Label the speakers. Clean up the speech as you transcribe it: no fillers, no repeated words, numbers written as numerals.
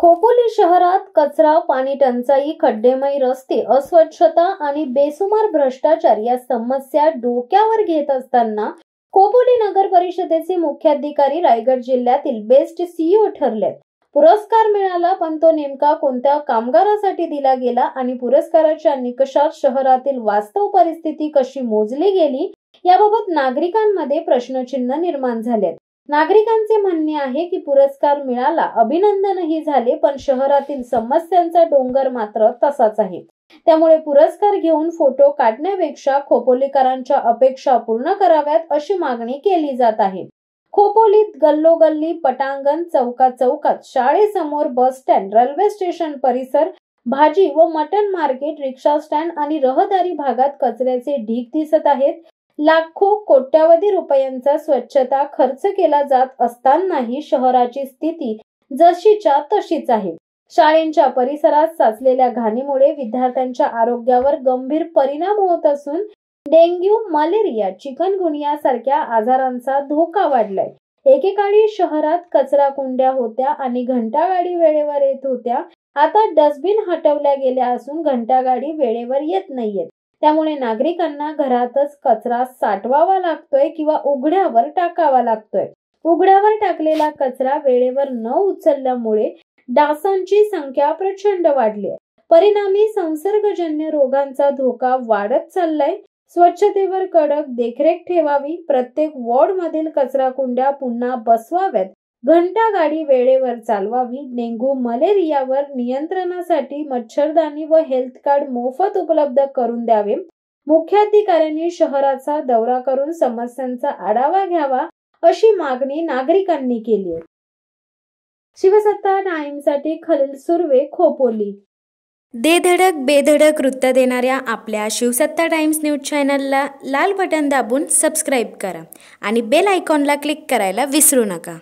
Speaker 1: खोपोली शहरात कचरा, पाणी टंचाई, खड्डेमय रस्ते, अस्वच्छता आणि बेसुमार भ्रष्टाचार या समस्या डोक्यावर घेत असताना खोपोली नगर परिषदेचे मुख्याधिकारी रायगड जिल्ह्यातील बेस्ट सीईओ ठरलेत। पुरस्कार मिळाला, पण तो नेमका कोणत्या कामगारासाठी दिला गेला आणि पुरस्काराच्या निकषात शहरातील वास्तव परिस्थिती कशी मोजली गेली याबाबत नागरिकांमध्ये प्रश्नचिन्ह निर्माण झालेत। नागरिकांचे म्हणणे आहे की पुरस्कार मिळाला, अभिनंदनही झाले, पण शहरातील समस्यांचा डोंगर मात्र तसाच आहे। त्यामुळे पुरस्कार घेऊन फोटो काढण्यापेक्षा खोपोलीकरांच्या अपेक्षा पूर्ण कराव्यात अशी मागणी केली जात आहे। खोपोलीत गल्लोगल्ली, पटांगण, चौकात, शाळेसमोर, बस स्टँड, रेल्वे स्टेशन परिसर, भाजी व मटण मार्केट, रिक्षा स्टँड आणि रहदारी भागात कचऱ्याचे ढीग दिसत आहेत। लाखो कोट्यावधी रुपयांचा स्वच्छता खर्च केला जात असतानाही शहराची स्थिती जशीच्या तशीच आहे। शाळेच्या परिसरात साचलेल्या घाणीमुळे विद्यार्थ्यांच्या आरोग्यावर गंभीर परिणाम होत असून डेंग्यू, मलेरिया, चिकनगुनिया सारख्या आजारांचा धोका वाढलाय। एकेकाळी शहरात कचरा कुंड्या होत्या आणि घंटागाडी वेळेवर येत होत्या। आता डस्टबिन हटवल्या गेल्या असून घंटागाडी वेळेवर येत नाहीयेत। त्यामुळे नागरिकांना घरातच कचरा साठवावा लागतोय किंवा उघड्यावर टाकावा लागतोय। उघड्यावर टाकलेला कचरा वेळेवर न उचलल्यामुळे डासांची संख्या प्रचंड वाढली आहे। परिणामी संसर्गजन्य रोगांचा धोका वाढत चाललाय। स्वच्छतेवर कडक देखरेख ठेवावी, प्रत्येक वॉर्ड मधील कचरा कुंड्या पुन्हा बसवाव्यात, घंटागाडी वेळेवर चालवावी, डेंग्यू, मलेरियावर नियंत्रणासाठी मच्छरदाणी व हेल्थ कार्ड मोफत उपलब्ध करून द्यावे। मुख्याधिकाऱ्यांनी शहराचा दौरा करून समस्यांचा आढावा घ्यावा अशी मागणी नागरिकांनी केली आहे। शिवसत्ता टाइम्ससाठी खलील सुर्वे, खोपोली।
Speaker 2: दे धडक बेधडक वृत्त देणाऱ्या आपल्या शिवसत्ता टाइम्स न्यूज चॅनलला लाल बटन दाबून सबस्क्राईब करा आणि बेल आयकॉनला क्लिक करायला विसरू नका।